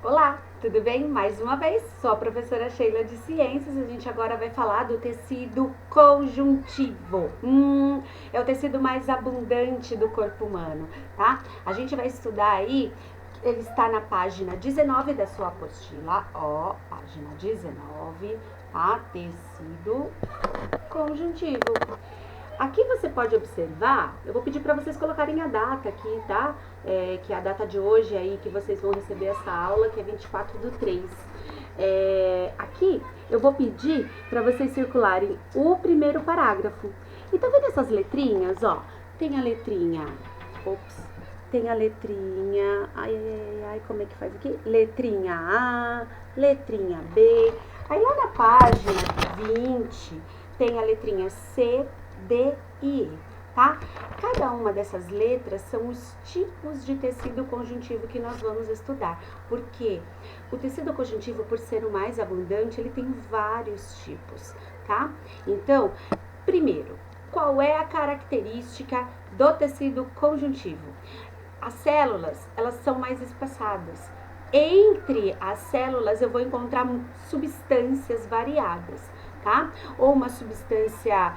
Olá, tudo bem? Mais uma vez, sou a professora Sheila de Ciências e a gente agora vai falar do tecido conjuntivo. É o tecido mais abundante do corpo humano, tá? A gente vai estudar aí, ele está na página 19 da sua apostila, ó, página 19, tá? Tecido conjuntivo. Aqui você pode observar, eu vou pedir para vocês colocarem a data aqui, tá? Que é a data de hoje aí que vocês vão receber essa aula, que é 24/3. Aqui eu vou pedir para vocês circularem o primeiro parágrafo. E tá vendo essas letrinhas, ó? Tem a letrinha, tem a letrinha, como é que faz aqui? Letrinha A, letrinha B. Aí lá na página 20 tem a letrinha C, D e E, tá? Cada uma dessas letras são os tipos de tecido conjuntivo que nós vamos estudar, porque o tecido conjuntivo, por ser o mais abundante, ele tem vários tipos, tá? Então, primeiro, qual é a característica do tecido conjuntivo? As células, elas são mais espaçadas. Entre as células eu vou encontrar substâncias variadas, tá? Ou uma substância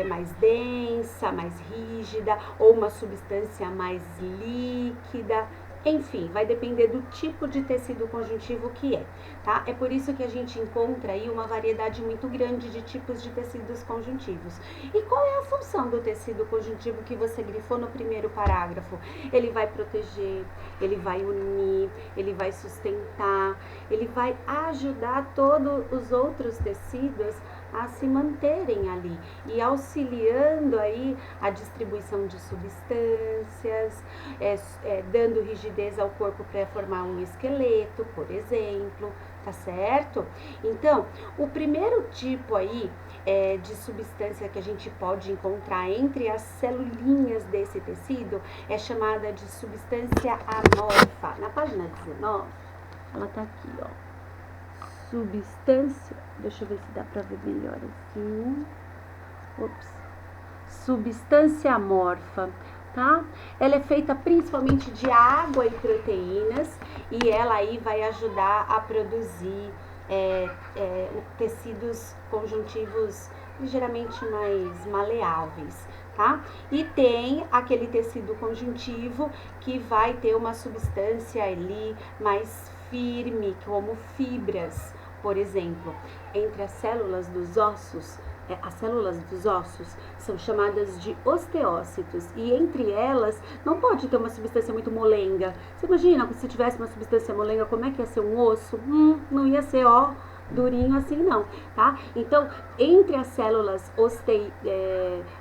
mais densa, mais rígida, ou uma substância mais líquida. Enfim, vai depender do tipo de tecido conjuntivo que é, tá? É por isso que a gente encontra aí uma variedade muito grande de tipos de tecidos conjuntivos. E qual é a função do tecido conjuntivo que você grifou no primeiro parágrafo? Ele vai proteger, ele vai unir, ele vai sustentar, ele vai ajudar todos os outros tecidos a se manterem ali e auxiliando aí a distribuição de substâncias, dando rigidez ao corpo para formar um esqueleto, por exemplo, tá certo? Então, o primeiro tipo aí de substância que a gente pode encontrar entre as celulinhas desse tecido é chamada de substância amorfa. Na página 19, ela tá aqui, ó. Substância, deixa eu ver se dá para ver melhor assim. Substância amorfa, tá? Ela é feita principalmente de água e proteínas e ela aí vai ajudar a produzir tecidos conjuntivos ligeiramente mais maleáveis, tá? E tem aquele tecido conjuntivo que vai ter uma substância ali mais firme, como fibras, por exemplo, entre as células dos ossos. As células dos ossos são chamadas de osteócitos e entre elas não pode ter uma substância muito molenga. Você imagina se tivesse uma substância molenga, como é que ia ser um osso? Não ia ser, durinho assim não, tá? Então, entre as células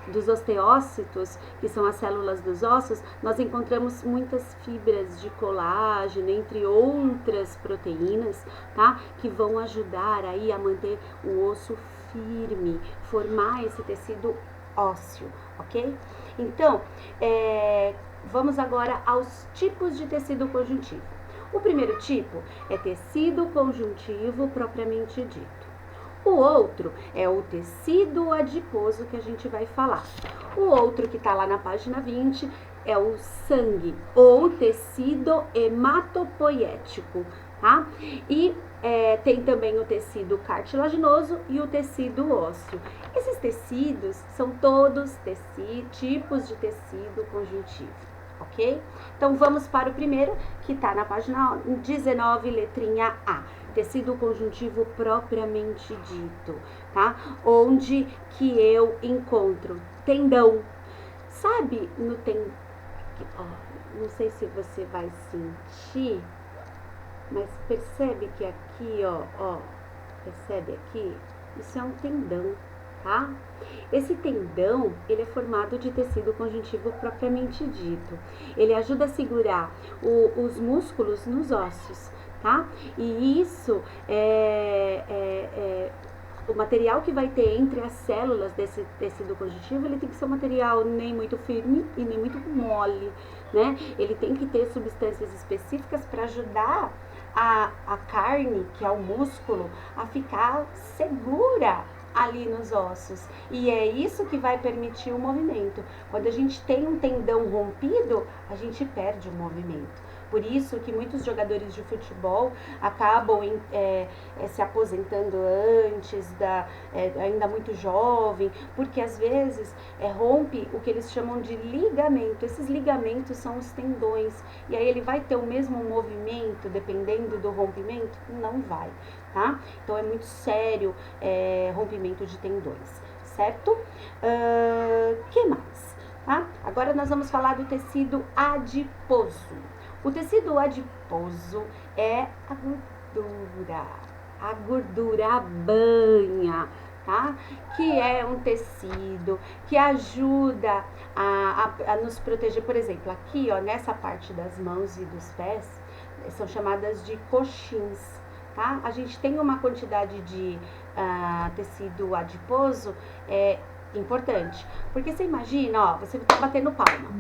dos osteócitos, que são as células dos ossos, nós encontramos muitas fibras de colágeno, entre outras proteínas, tá? Que vão ajudar aí a manter o osso firme, formar esse tecido ósseo, ok? Então, vamos agora aos tipos de tecido conjuntivo. O primeiro tipo é tecido conjuntivo propriamente dito. O outro é o tecido adiposo que a gente vai falar. O outro que está lá na página 20 é o sangue ou tecido hematopoético, tá? E tem também o tecido cartilaginoso e o tecido ósseo. Esses tecidos são todos tipos de tecido conjuntivo. Ok? Então, vamos para o primeiro, que está na página 19, letrinha A. Tecido conjuntivo propriamente dito, tá? Onde que eu encontro tendão. Sabe no tendão? Não sei se você vai sentir, mas percebe que aqui, percebe aqui? Isso é um tendão, tá? Esse tendão, ele é formado de tecido conjuntivo propriamente dito. Ele ajuda a segurar os músculos nos ossos, tá? E isso o material que vai ter entre as células desse tecido conjuntivo, ele tem que ser um material nem muito firme e nem muito mole, né? Ele tem que ter substâncias específicas para ajudar a carne, que é o músculo, a ficar segura ali nos ossos. E é isso que vai permitir o movimento. Quando a gente tem um tendão rompido, a gente perde o movimento, Por isso que muitos jogadores de futebol acabam se aposentando antes, ainda muito jovem, porque às vezes rompe o que eles chamam de ligamento. Esses ligamentos são os tendões, e aí ele vai ter o mesmo movimento dependendo do rompimento? Não vai, tá? Então é muito sério rompimento de tendões, certo? Que mais? Tá? Agora nós vamos falar do tecido adiposo. O tecido adiposo é a gordura banha, tá? Que é um tecido que ajuda a nos proteger. Por exemplo, aqui, ó, nessa parte das mãos e dos pés, são chamadas de coxins, tá? A gente tem uma quantidade de tecido adiposo importante, porque você imagina, ó, você tá batendo palma.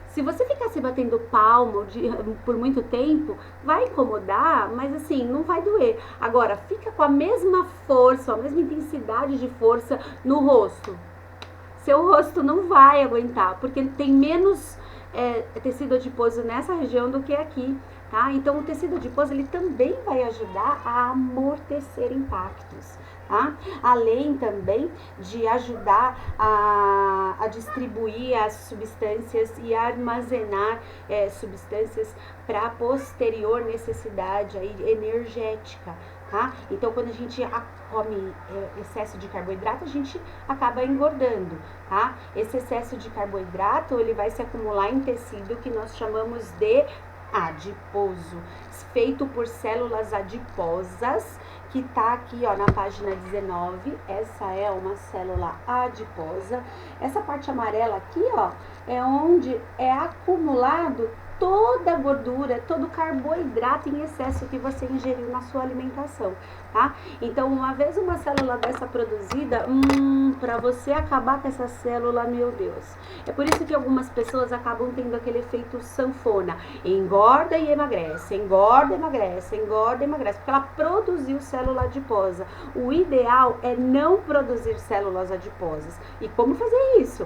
Se você ficar se batendo palma por muito tempo, vai incomodar, mas assim, não vai doer. Agora, fica com a mesma força, a mesma intensidade de força no rosto. Seu rosto não vai aguentar, porque tem menos tecido adiposo nessa região do que aqui, tá? Então, o tecido adiposo, ele também vai ajudar a amortecer impactos, tá? Além também de ajudar a distribuir as substâncias e armazenar substâncias para posterior necessidade aí, energética, tá? Então, quando a gente come excesso de carboidrato, a gente acaba engordando, tá? Esse excesso de carboidrato, ele vai se acumular em tecido que nós chamamos de adiposo, feito por células adiposas, que tá aqui, ó, na página 19. Essa é uma célula adiposa. Essa parte amarela aqui, ó, é onde é acumulado toda a gordura, todo o carboidrato em excesso que você ingeriu na sua alimentação, tá? Então, uma vez uma célula dessa produzida, para você acabar com essa célula, meu Deus. É por isso que algumas pessoas acabam tendo aquele efeito sanfona. Engorda e emagrece, engorda, emagrece, engorda e emagrece, porque ela produziu célula adiposa. O ideal é não produzir células adiposas. E como fazer isso?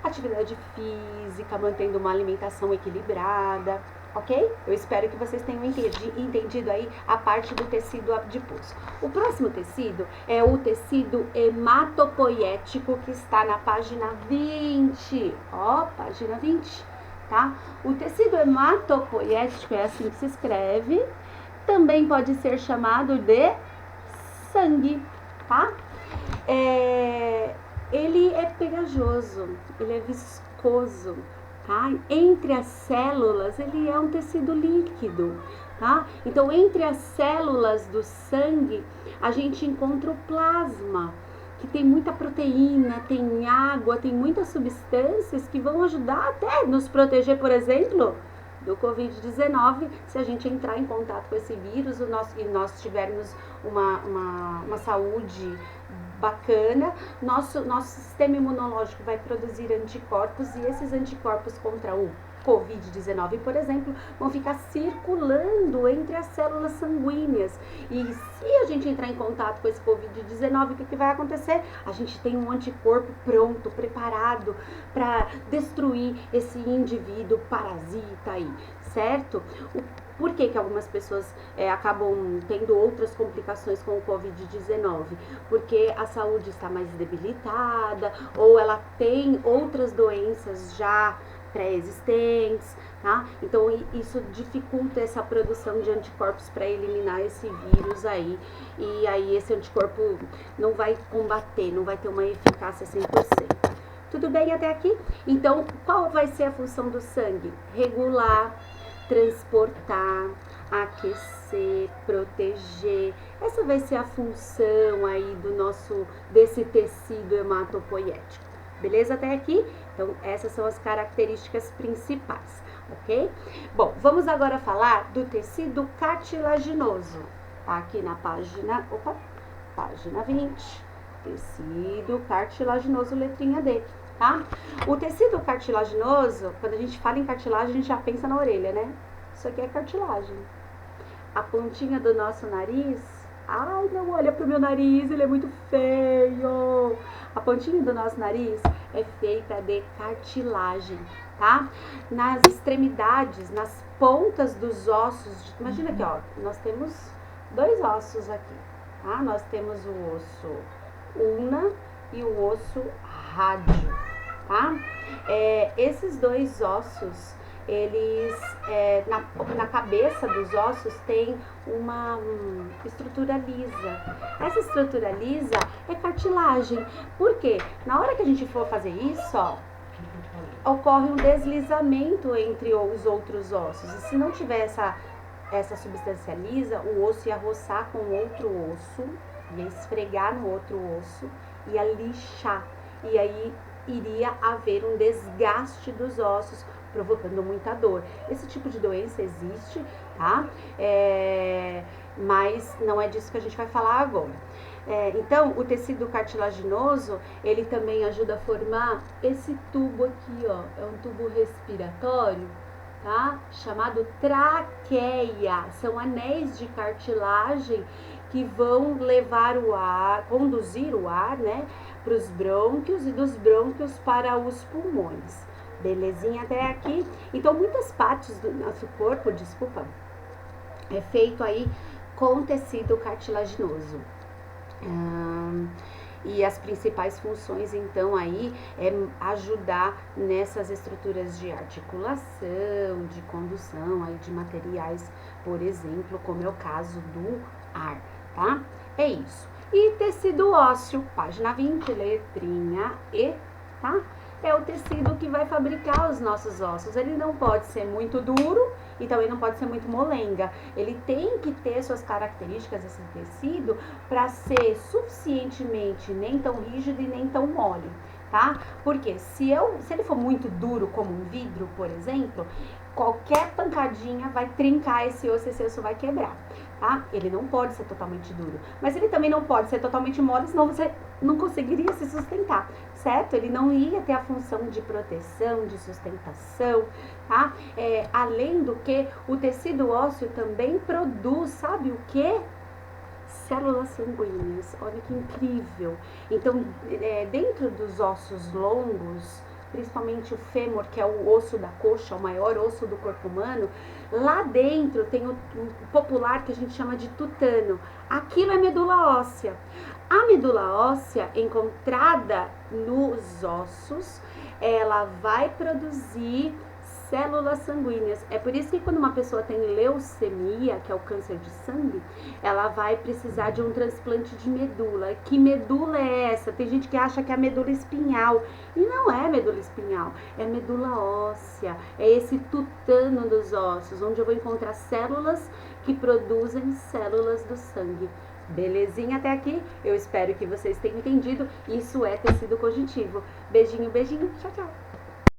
Atividade física, mantendo uma alimentação equilibrada, ok? Eu espero que vocês tenham entendido aí a parte do tecido adiposo. O próximo tecido é o tecido hematopoético, que está na página 20. Ó, página 20, tá? O tecido hematopoético é assim que se escreve. Também pode ser chamado de sangue, tá? Ele é pegajoso, ele é viscoso, tá? Entre as células, ele é um tecido líquido, tá? Então, entre as células do sangue, a gente encontra o plasma, que tem muita proteína, tem água, tem muitas substâncias que vão ajudar até nos proteger, por exemplo, do Covid-19, se a gente entrar em contato com esse vírus e nós tivermos uma saúde bacana, nosso sistema imunológico vai produzir anticorpos, e esses anticorpos contra o Covid-19, por exemplo, vão ficar circulando entre as células sanguíneas. E se a gente entrar em contato com esse Covid-19, o que vai acontecer? A gente tem um anticorpo pronto, preparado para destruir esse indivíduo parasita aí, certo? Por que algumas pessoas acabam tendo outras complicações com o Covid-19? Porque a saúde está mais debilitada, ou ela tem outras doenças já pré-existentes, tá? Então, isso dificulta essa produção de anticorpos para eliminar esse vírus aí. E aí, esse anticorpo não vai combater, não vai ter uma eficácia 100%. Tudo bem até aqui? Então, qual vai ser a função do sangue? Regular, transportar, aquecer, proteger. Essa vai ser a função aí desse tecido hematopoético. Beleza até aqui? Então, essas são as características principais, ok? Bom, vamos agora falar do tecido cartilaginoso. Tá aqui na página 20. Tecido cartilaginoso, letrinha D, tá? O tecido cartilaginoso, quando a gente fala em cartilagem, a gente já pensa na orelha, né? Isso aqui é cartilagem. A pontinha do nosso nariz, ai, não olha pro meu nariz, ele é muito feio. A pontinha do nosso nariz é feita de cartilagem, tá? Nas extremidades, nas pontas dos ossos, imagina aqui, ó, nós temos 2 ossos aqui, tá? Nós temos o osso ulna e o osso rádio, tá? Esses 2 ossos, eles, na cabeça dos ossos tem uma estrutura lisa. Essa estrutura lisa é cartilagem. Por quê? Na hora que a gente for fazer isso, ó, ocorre um deslizamento entre os outros ossos. E se não tiver essa substância lisa, o osso ia roçar com outro osso, ia esfregar no outro osso, ia lixar. E aí iria haver um desgaste dos ossos, provocando muita dor. Esse tipo de doença existe, tá? Mas não é disso que a gente vai falar agora. Então, o tecido cartilaginoso, ele também ajuda a formar esse tubo aqui, ó. É um tubo respiratório, tá? Chamado traqueia. São anéis de cartilagem que vão levar o ar, conduzir o ar, né, para os brônquios e dos brônquios para os pulmões. Belezinha até aqui? Então, muitas partes do nosso corpo, é feito aí com tecido cartilaginoso. E as principais funções, então, aí é ajudar nessas estruturas de articulação, de condução aí de materiais, por exemplo, como é o caso do ar, tá? É isso. E tecido ósseo, página 20, letrinha E, tá? É o tecido que vai fabricar os nossos ossos. Ele não pode ser muito duro e também não pode ser muito molenga. Ele tem que ter suas características, esse tecido, para ser suficientemente nem tão rígido e nem tão mole, tá? Porque se ele for muito duro como um vidro, por exemplo, qualquer pancadinha vai trincar esse osso vai quebrar, tá? Ele não pode ser totalmente duro, mas ele também não pode ser totalmente mole, senão você não conseguiria se sustentar, certo? Ele não ia ter a função de proteção, de sustentação, tá? Além do que, o tecido ósseo também produz, sabe o quê? Células sanguíneas, olha que incrível. Então, dentro dos ossos longos, principalmente o fêmur, que é o osso da coxa, o maior osso do corpo humano, lá dentro tem o popular que a gente chama de tutano. Aquilo é medula óssea. A medula óssea, encontrada nos ossos, ela vai produzir células sanguíneas. É por isso que quando uma pessoa tem leucemia, que é o câncer de sangue, ela vai precisar de um transplante de medula. Que medula é essa? Tem gente que acha que é a medula espinhal. E não é medula espinhal, é medula óssea. É esse tutano dos ossos, onde eu vou encontrar células que produzem células do sangue. Belezinha até aqui? Eu espero que vocês tenham entendido. Isso é tecido conjuntivo. Beijinho, beijinho. Tchau, tchau.